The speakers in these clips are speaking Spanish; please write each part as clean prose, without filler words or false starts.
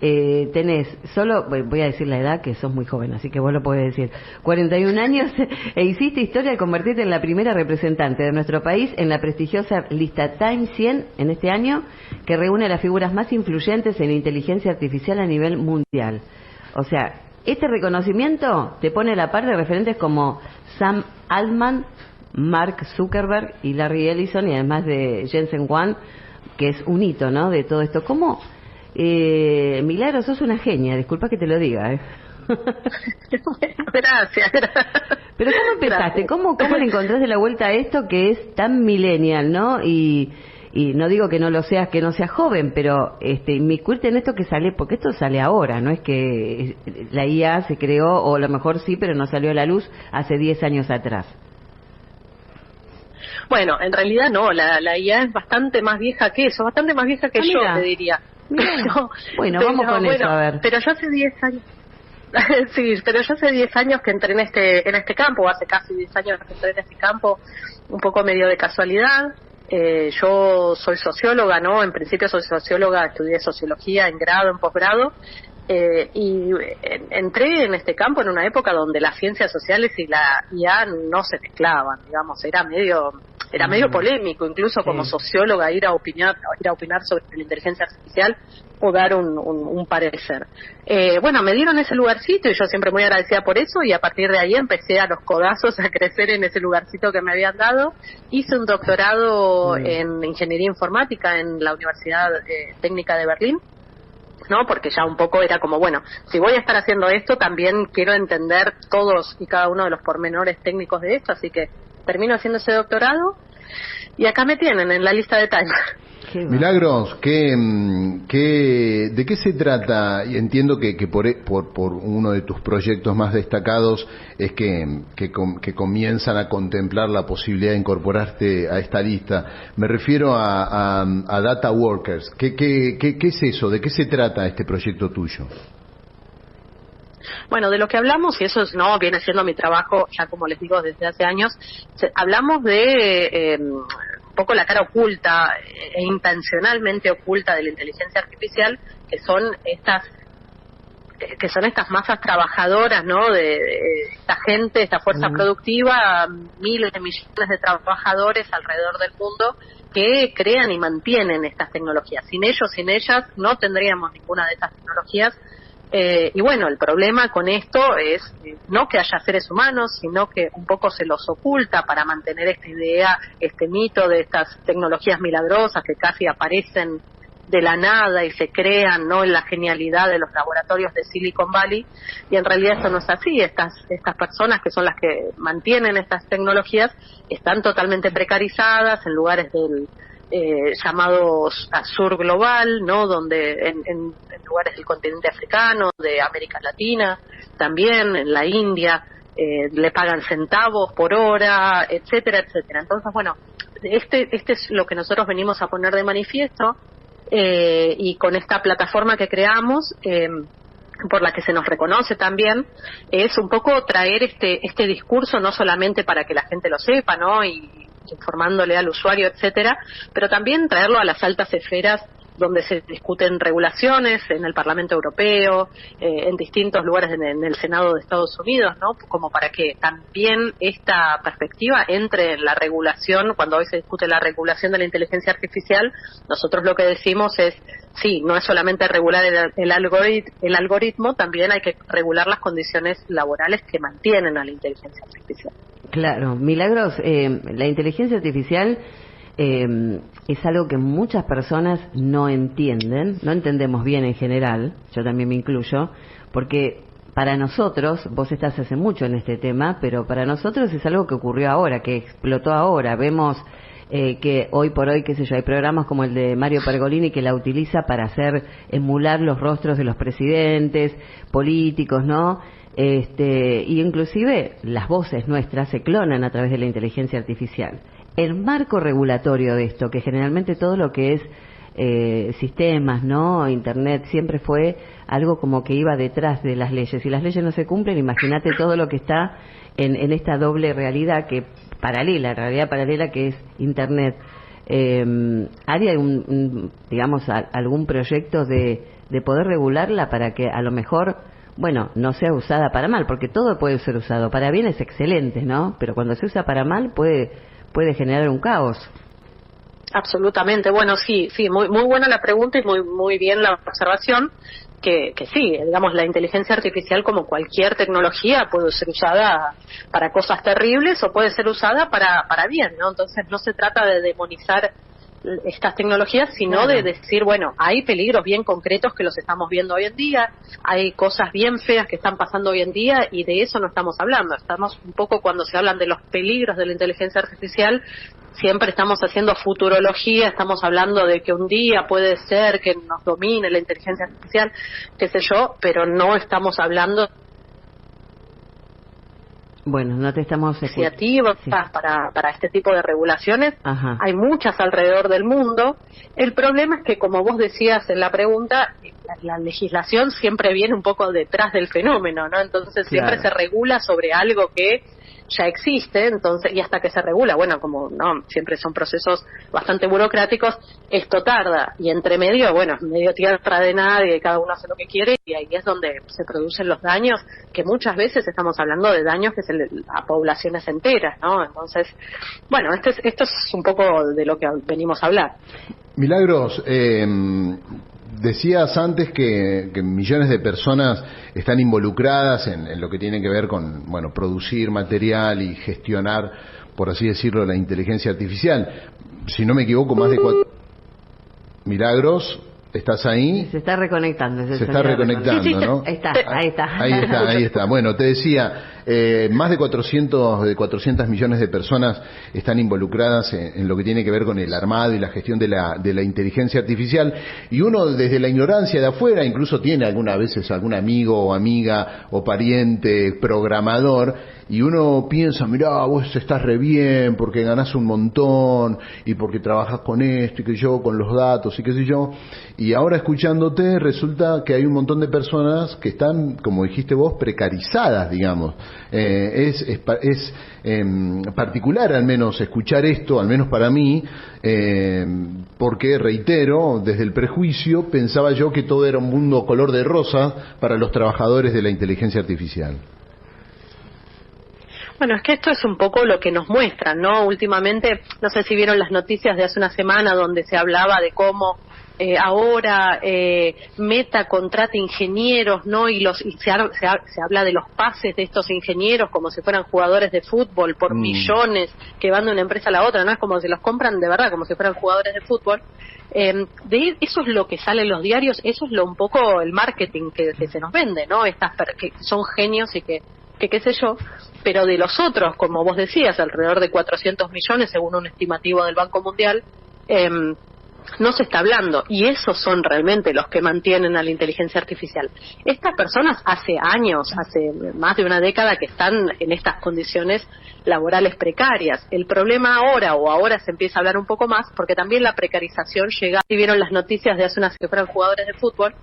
tenés solo, voy a decir la edad, que sos muy joven, así que vos lo podés decir, 41 años, e hiciste historia al convertirte en la primera representante de nuestro país en la prestigiosa lista Time 100 en este año, que reúne a las figuras más influyentes en inteligencia artificial a nivel mundial. O sea, este reconocimiento te pone a la par de referentes como Sam Altman, Mark Zuckerberg y Larry Ellison, y además de Jensen Huang, que es un hito, ¿no?, de todo esto. ¿Cómo? Milagros, sos una genia, disculpa que te lo diga. Gracias. Pero ¿cómo empezaste? ¿Cómo le encontrás de la vuelta a esto que es tan millennial, ¿no? Y no digo que no lo seas, que no seas joven, pero inmiscuirte en esto que sale, porque esto sale ahora, no es que la IA se creó, o a lo mejor sí, pero no salió a la luz hace 10 años atrás. Bueno, en realidad no, la IA es bastante más vieja que eso, bastante más vieja que yo, te diría. Bueno, vamos con eso, a ver. Pero yo hace 10 años, sí, pero yo hace 10 años que entré en este campo, hace casi 10 años que entré en este campo, un poco medio de casualidad. Yo soy socióloga, ¿no? En principio soy socióloga, estudié sociología en grado, en posgrado, y entré en este campo en una época donde las ciencias sociales y la IA no se mezclaban, digamos, era medio polémico, incluso como socióloga ir a opinar sobre la inteligencia artificial o dar un parecer. Bueno, me dieron ese lugarcito y yo siempre muy agradecida por eso, y a partir de ahí empecé a los codazos a crecer en ese lugarcito que me habían dado. Hice un doctorado en ingeniería informática en la Universidad Técnica de Berlín, ¿no? Porque ya un poco era como, bueno, si voy a estar haciendo esto, también quiero entender todos y cada uno de los pormenores técnicos de esto, así que termino haciendo ese doctorado y acá me tienen en la lista de Time. Milagros, ¿de qué se trata? Entiendo que por uno de tus proyectos más destacados es que comienzan a contemplar la posibilidad de incorporarte a esta lista. Me refiero a Data Workers. ¿Qué es eso? ¿De qué se trata este proyecto tuyo? Bueno, de lo que hablamos, y eso viene siendo mi trabajo, ya como les digo, desde hace años, hablamos de un poco la cara oculta e intencionalmente oculta de la inteligencia artificial, que son estas masas trabajadoras, ¿no? De esta gente, esta fuerza productiva, miles de millones de trabajadores alrededor del mundo que crean y mantienen estas tecnologías. Sin ellos, sin ellas, no tendríamos ninguna de estas tecnologías. Y bueno, el problema con esto es no que haya seres humanos, sino que un poco se los oculta para mantener esta idea, este mito de estas tecnologías milagrosas que casi aparecen de la nada y se crean, ¿no?, en la genialidad de los laboratorios de Silicon Valley, y en realidad eso no es así. Estas personas que son las que mantienen estas tecnologías están totalmente precarizadas en lugares del llamados sur global, ¿no?, donde en lugares del continente africano, de América Latina, también en la India, le pagan centavos por hora, etcétera, etcétera. Entonces, bueno, este es lo que nosotros venimos a poner de manifiesto, y con esta plataforma que creamos, por la que se nos reconoce también, es un poco traer este discurso, no solamente para que la gente lo sepa, ¿no?, y informándole al usuario, etcétera, pero también traerlo a las altas esferas donde se discuten regulaciones, en el Parlamento Europeo, en distintos lugares en el Senado de Estados Unidos, ¿no?, como para que también esta perspectiva entre en la regulación. Cuando hoy se discute la regulación de la inteligencia artificial, nosotros lo que decimos es, sí, no es solamente regular el algoritmo, también hay que regular las condiciones laborales que mantienen a la inteligencia artificial. Claro, Milagros, la inteligencia artificial es algo que muchas personas no entendemos bien en general, yo también me incluyo, porque para nosotros, vos estás hace mucho en este tema, pero para nosotros es algo que ocurrió ahora, que explotó ahora. Vemos que hoy por hoy, qué sé yo, hay programas como el de Mario Pergolini que la utiliza para emular los rostros de los presidentes, políticos, ¿no? Y inclusive las voces nuestras se clonan a través de la inteligencia artificial. El marco regulatorio de esto, que generalmente todo lo que es sistemas, ¿no?, Internet, siempre fue algo como que iba detrás de las leyes. Si las leyes no se cumplen, imagínate todo lo que está en esta doble realidad realidad paralela que es Internet. ¿Hay digamos, algún proyecto de de poder regularla para que a lo mejor, bueno, no sea usada para mal, porque todo puede ser usado. Para bien es excelente, ¿no? Pero cuando se usa para mal puede generar un caos. Absolutamente. Bueno, sí, muy buena la pregunta y muy bien la observación, que sí, digamos, la inteligencia artificial, como cualquier tecnología, puede ser usada para cosas terribles o puede ser usada para bien, ¿no? Entonces no se trata de demonizar estas tecnologías, sino de decir, bueno, hay peligros bien concretos que los estamos viendo hoy en día, hay cosas bien feas que están pasando hoy en día, y de eso no estamos hablando. Estamos un poco, cuando se hablan de los peligros de la inteligencia artificial, siempre estamos haciendo futurología, estamos hablando de que un día puede ser que nos domine la inteligencia artificial, qué sé yo, pero no estamos hablando. Bueno, no te estamos iniciativas para este tipo de regulaciones. Ajá. Hay muchas alrededor del mundo. El problema es que, como vos decías en la pregunta, la legislación siempre viene un poco detrás del fenómeno, ¿no? Entonces siempre se regula sobre algo que ya existe, entonces, y hasta que se regula, bueno, como no siempre son procesos bastante burocráticos, esto tarda, y entre medio, bueno, medio tierra de nadie, cada uno hace lo que quiere, y ahí es donde se producen los daños, que muchas veces estamos hablando de daños que a poblaciones enteras, ¿no? Entonces, bueno, esto es un poco de lo que venimos a hablar. Milagros, decías antes que millones de personas están involucradas en lo que tiene que ver con, bueno, producir material y gestionar, por así decirlo, la inteligencia artificial. Si no me equivoco, más de 4... Milagros, ¿estás ahí? Se está reconectando. Se está reconectando, ¿no? Ahí está. Bueno, te decía, más de 400 millones de personas están involucradas en lo que tiene que ver con el armado y la gestión de la inteligencia artificial, y uno desde la ignorancia de afuera incluso tiene algunas veces algún amigo o amiga o pariente programador, y uno piensa, mirá, vos estás re bien porque ganás un montón y porque trabajás con esto y que yo, con los datos y qué sé yo, y ahora escuchándote resulta que hay un montón de personas que están, como dijiste vos, precarizadas, digamos. Es particular al menos escuchar esto, al menos para mí, porque, reitero, desde el prejuicio pensaba yo que todo era un mundo color de rosa para los trabajadores de la inteligencia artificial. Bueno, es que esto es un poco lo que nos muestran, ¿no? Últimamente, no sé si vieron las noticias de hace una semana donde se hablaba de cómo ahora Meta contrata ingenieros, ¿no? Y se habla de los pases de estos ingenieros como si fueran jugadores de fútbol por millones que van de una empresa a la otra, ¿no? Es como si los compran de verdad, como si fueran jugadores de fútbol. Eso es lo que sale en los diarios, eso es un poco el marketing que se nos vende, ¿no? Que son genios y que qué sé yo, pero de los otros, como vos decías, alrededor de 400 millones según un estimativo del Banco Mundial, no se está hablando, y esos son realmente los que mantienen a la inteligencia artificial. Estas personas hace años, hace más de una década que están en estas condiciones laborales precarias. El problema ahora se empieza a hablar un poco más, porque también la precarización llega, si vieron las noticias de hace unas que fueran jugadores de fútbol,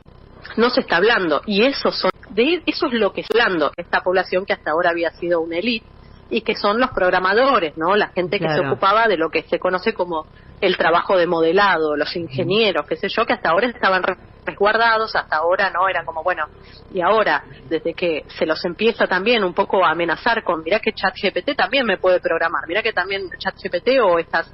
no se está hablando, y eso es lo que está hablando esta población que hasta ahora había sido una élite, y que son los programadores, ¿no? La gente que se ocupaba de lo que se conoce como el trabajo de modelado, los ingenieros, qué sé yo, que hasta ahora estaban resguardados, hasta ahora no, eran como, bueno, y ahora, desde que se los empieza también un poco a amenazar con, mirá que ChatGPT también me puede programar, mirá que también ChatGPT o estas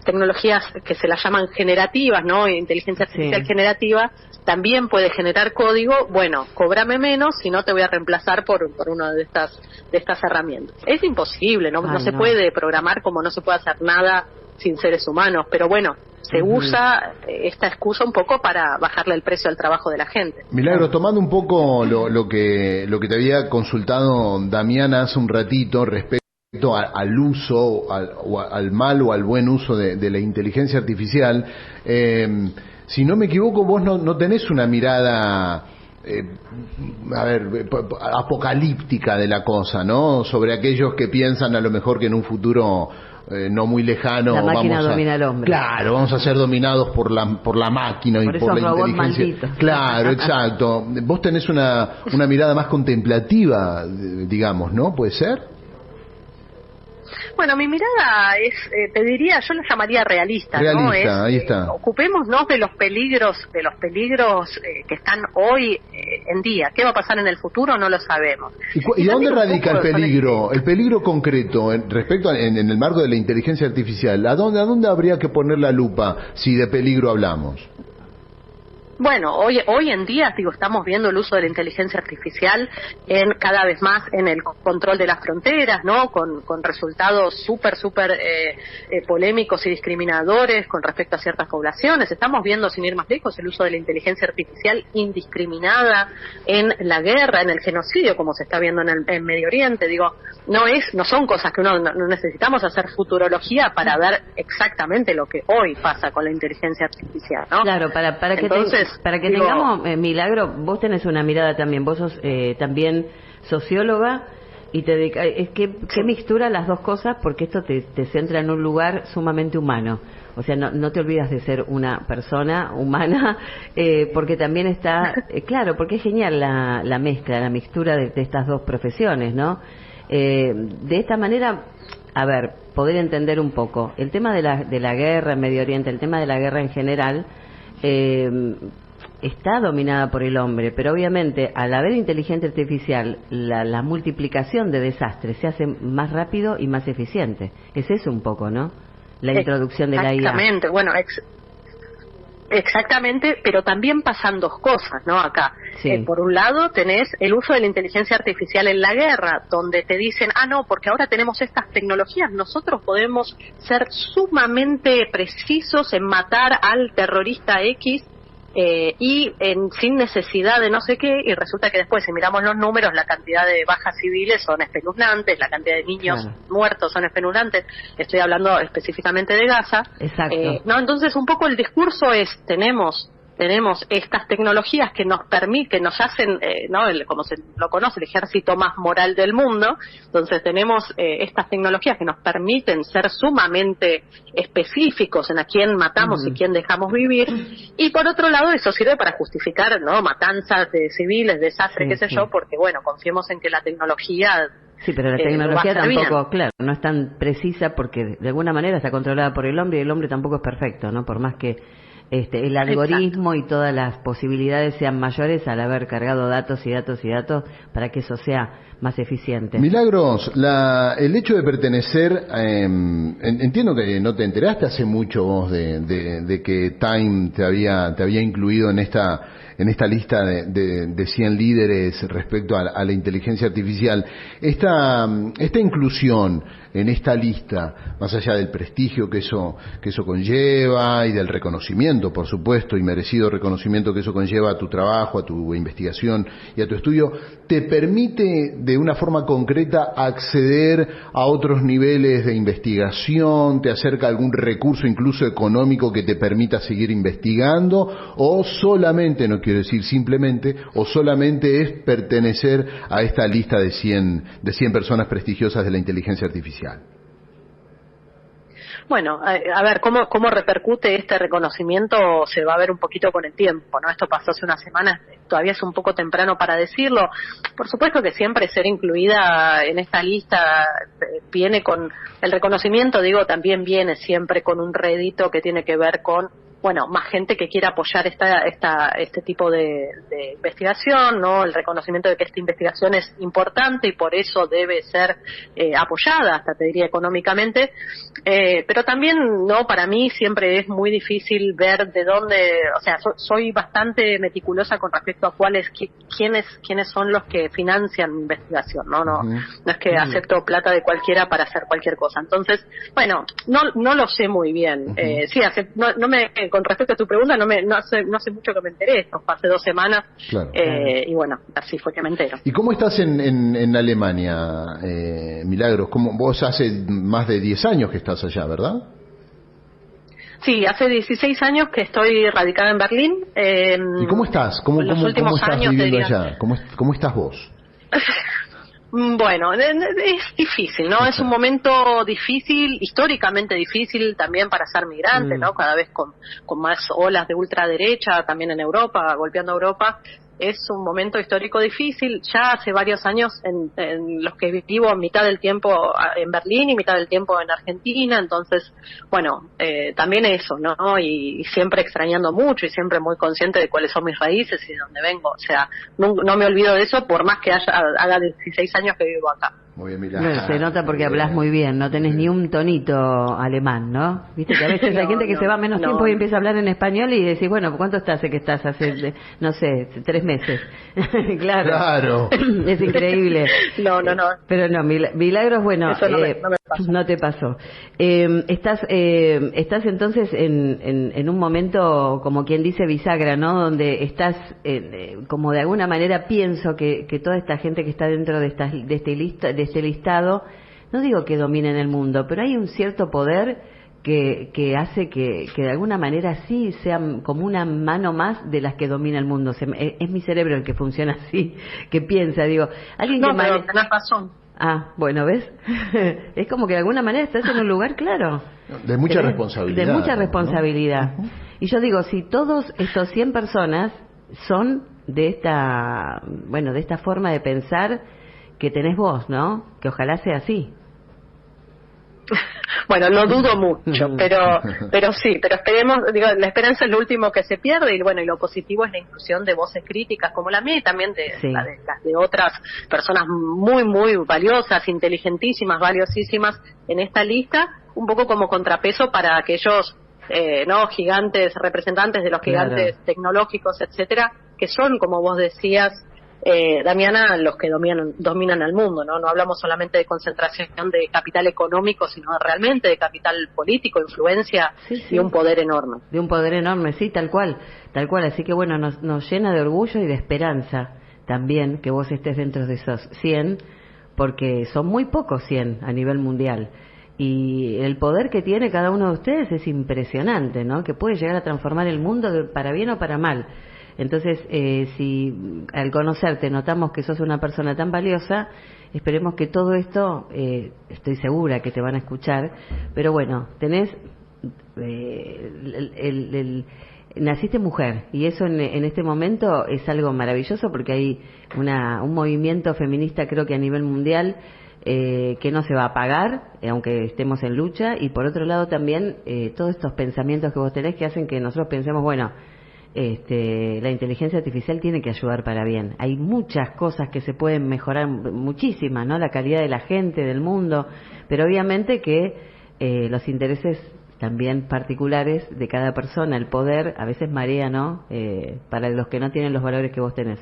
tecnologías que se las llaman generativas, ¿no? Inteligencia artificial generativa, también puede generar código. Bueno, cóbrame menos, si no te voy a reemplazar por una de estas herramientas. Es imposible, no se puede programar como no se puede hacer nada sin seres humanos, pero bueno, se usa esta excusa un poco para bajarle el precio al trabajo de la gente. Milagro, tomando un poco lo que te había consultado Damiana hace un ratito respecto al uso, al mal o al buen uso de la inteligencia artificial, si no me equivoco, vos no tenés una mirada apocalíptica de la cosa, ¿no? Sobre aquellos que piensan a lo mejor que en un futuro no muy lejano la máquina domina al hombre. Claro, vamos a ser dominados por la máquina y por la inteligencia. Malditos. Claro, exacto. Vos tenés una mirada más contemplativa, digamos, ¿no? ¿Puede ser? Bueno, mi mirada es, te diría, yo la llamaría realista, ¿no? Ahí está. Ocupémonos de los peligros que están hoy en día. ¿Qué va a pasar en el futuro? No lo sabemos. ¿Y dónde radica el peligro? El peligro concreto respecto en el marco de la inteligencia artificial. ¿A dónde habría que poner la lupa si de peligro hablamos? Bueno, hoy en día, estamos viendo el uso de la inteligencia artificial cada vez más en el control de las fronteras, ¿no? Con resultados súper polémicos y discriminadores con respecto a ciertas poblaciones. Estamos viendo, sin ir más lejos, el uso de la inteligencia artificial indiscriminada en la guerra, en el genocidio, como se está viendo en Medio Oriente. No son cosas que no necesitamos hacer futurología para ver exactamente lo que hoy pasa con la inteligencia artificial, ¿no? Claro, para que tengamos, Milagro, vos tenés una mirada también, vos sos también socióloga y te dedicas, ¿qué mixtura las dos cosas? Porque esto te centra en un lugar sumamente humano, o sea, no te olvidas de ser una persona humana, porque también está, claro, porque es genial la mezcla, la mixtura de estas dos profesiones, ¿no? De esta manera, a ver, poder entender un poco el tema de la guerra en Medio Oriente, el tema de la guerra en general, está dominada por el hombre, pero obviamente al haber inteligencia artificial la multiplicación de desastres se hace más rápido y más eficiente. Es eso un poco, ¿no? La introducción de la IA. Exactamente, bueno, exactamente, pero también pasan dos cosas, ¿no? Acá, sí. Por un lado tenés el uso de la inteligencia artificial en la guerra, donde te dicen, no, porque ahora tenemos estas tecnologías, nosotros podemos ser sumamente precisos en matar al terrorista X, sin necesidad de no sé qué, y resulta que después, si miramos los números, la cantidad de bajas civiles son espeluznantes, la cantidad de niños muertos son espeluznantes. Estoy hablando específicamente de Gaza. Exacto. Entonces un poco el discurso es, tenemos estas tecnologías que nos permiten, nos hacen, como se lo conoce, el ejército más moral del mundo. Entonces tenemos estas tecnologías que nos permiten ser sumamente específicos en a quién matamos y quién dejamos vivir. Y por otro lado, eso sirve para justificar, matanzas de civiles, desastres, qué sé yo, porque confiemos en que la tecnología... Sí, pero la tecnología tampoco, claro, no es tan precisa porque de alguna manera está controlada por el hombre y el hombre tampoco es perfecto, ¿no? Por más que el algoritmo y todas las posibilidades sean mayores al haber cargado datos para que eso sea más eficiente. Milagros, el hecho de pertenecer, entiendo que no te enteraste hace mucho vos de que Time te había incluido en esta lista de 100 líderes respecto a la inteligencia artificial. Esta inclusión en esta lista, más allá del prestigio que eso conlleva y del reconocimiento, por supuesto, y merecido reconocimiento que eso conlleva a tu trabajo, a tu investigación y a tu estudio, ¿te permite de una forma concreta acceder a otros niveles de investigación? ¿Te acerca algún recurso incluso económico que te permita seguir investigando? ¿O solamente, no quiero decir simplemente, o solamente es pertenecer a esta lista de 100 personas prestigiosas de la inteligencia artificial? Bueno, a ver, ¿cómo repercute este reconocimiento? Se va a ver un poquito con el tiempo, ¿no? Esto pasó hace unas semanas, todavía es un poco temprano para decirlo. Por supuesto que siempre ser incluida en esta lista viene con el reconocimiento, también viene siempre con un rédito que tiene que ver con, más gente que quiera apoyar este tipo de investigación, ¿no? El reconocimiento de que esta investigación es importante y por eso debe ser apoyada, hasta te diría económicamente, pero también, para mí siempre es muy difícil ver de dónde, soy bastante meticulosa con respecto a quiénes son los que financian mi investigación, no es que acepto plata de cualquiera para hacer cualquier cosa. Entonces, no lo sé muy bien. Con respecto a tu pregunta, no hace mucho que me enteré, esto fue hace 2 semanas, claro. Y así fue que me entero. ¿Y cómo estás en Alemania, Milagros? Vos hace más de 10 años que estás allá, ¿verdad? Sí, hace 16 años que estoy radicada en Berlín. ¿Y cómo estás? ¿Cómo estás viviendo allá? ¿Cómo estás vos? Bueno, es difícil, ¿no? Es un momento difícil, históricamente difícil también para ser migrante, ¿no? Cada vez con más olas de ultraderecha también en Europa, golpeando a Europa. es un momento histórico difícil. Ya hace varios años en los que vivo mitad del tiempo en Berlín y mitad del tiempo en Argentina, entonces, bueno, también eso, ¿no? Y siempre extrañando mucho y siempre muy consciente de cuáles son mis raíces y de dónde vengo. O sea, no me olvido de eso por más que haga 16 años que vivo acá. Muy bien, mira. Bueno, se nota porque hablas muy bien, no tenés ni un tonito alemán, ¿no? Viste que a veces hay gente que se va menos tiempo y empieza a hablar en español y decís, bueno, ¿cuánto estás que estás hace, no sé, 3 meses? Claro. Es increíble. No. Pero no, Milagros, bueno, eso no me pasó. No te pasó. Estás entonces en un momento, como quien dice, bisagra, ¿no? Donde estás, como de alguna manera pienso que toda esta gente que está dentro de este listado, no digo que dominen el mundo, pero hay un cierto poder que hace que de alguna manera sí sean como una mano más de las que domina el mundo. Es mi cerebro el que funciona así, que piensa, digo, alguien que pero tenés razón. Ah, bueno, ¿ves? Es como que de alguna manera estás en un lugar, claro. De mucha responsabilidad. De mucha responsabilidad. ¿No? Y yo digo, si todos estos 100 personas son de esta forma de pensar que tenés vos, ¿no? Que ojalá sea así. Bueno, lo dudo mucho, pero sí, pero esperemos, digo, la esperanza es lo último que se pierde y bueno, y lo positivo es la inclusión de voces críticas como la mía y también las de otras personas muy, muy valiosas, inteligentísimas, valiosísimas en esta lista, un poco como contrapeso para aquellos gigantes, representantes de los gigantes tecnológicos, etcétera, que son, como vos decías, Damiana, los que dominan al mundo, ¿no? No hablamos solamente de concentración de capital económico, sino realmente de capital político, influencia y un poder enorme. De un poder enorme, sí, tal cual. Así que bueno, nos llena de orgullo y de esperanza también que vos estés dentro de esos 100, porque son muy pocos 100 a nivel mundial. Y el poder que tiene cada uno de ustedes es impresionante, ¿no? Que puede llegar a transformar el mundo para bien o para mal. Entonces, si al conocerte notamos que sos una persona tan valiosa, esperemos que todo esto, estoy segura que te van a escuchar, pero bueno, tenés, naciste mujer, y eso en este momento es algo maravilloso porque hay un movimiento feminista, creo que a nivel mundial, que no se va a apagar, aunque estemos en lucha, y por otro lado también todos estos pensamientos que vos tenés que hacen que nosotros pensemos, bueno, la inteligencia artificial tiene que ayudar para bien. Hay muchas cosas que se pueden mejorar, muchísimas, ¿no? La calidad de la gente, del mundo, pero obviamente que los intereses también particulares de cada persona, el poder, a veces marea, ¿no? Para los que no tienen los valores que vos tenés.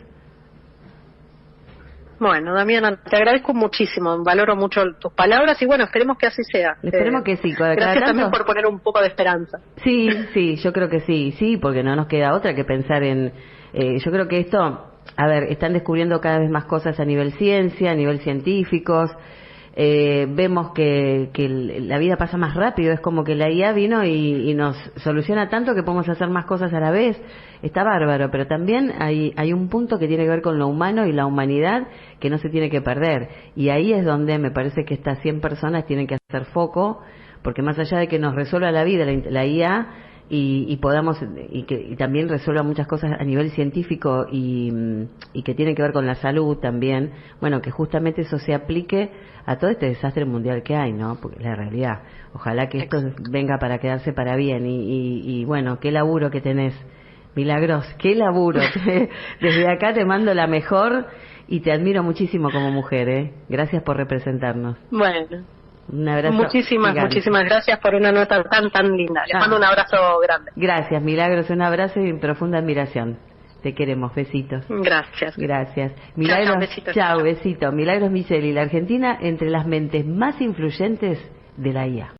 Bueno, Damiana, te agradezco muchísimo, valoro mucho tus palabras y bueno, esperemos que así sea. Esperemos que sí. Gracias también por poner un poco de esperanza. Sí, yo creo que sí, porque no nos queda otra que pensar en... yo creo que esto, están descubriendo cada vez más cosas a nivel ciencia, a nivel científicos. Vemos que la vida pasa más rápido, es como que la IA vino y nos soluciona tanto que podemos hacer más cosas a la vez. Está bárbaro, pero también hay un punto que tiene que ver con lo humano y la humanidad que no se tiene que perder, y ahí es donde me parece que estas 100 personas tienen que hacer foco, porque más allá de que nos resuelva la vida la IA y podamos y también resuelva muchas cosas a nivel científico y que tienen que ver con la salud también, bueno, que justamente eso se aplique a todo este desastre mundial que hay, ¿no? Porque la realidad, ojalá que esto venga para quedarse para bien y bueno, qué laburo que tenés, Milagros, qué laburo. Desde acá te mando la mejor y te admiro muchísimo como mujer, ¿eh? Gracias por representarnos. Bueno, un abrazo. Muchísimas gracias por una nota tan linda. Les mando un abrazo grande. Gracias, Milagros, un abrazo y profunda admiración. Te queremos, besitos. Gracias. Milagros, chao, besito. Milagros Micheli, la Argentina entre las mentes más influyentes de la IA.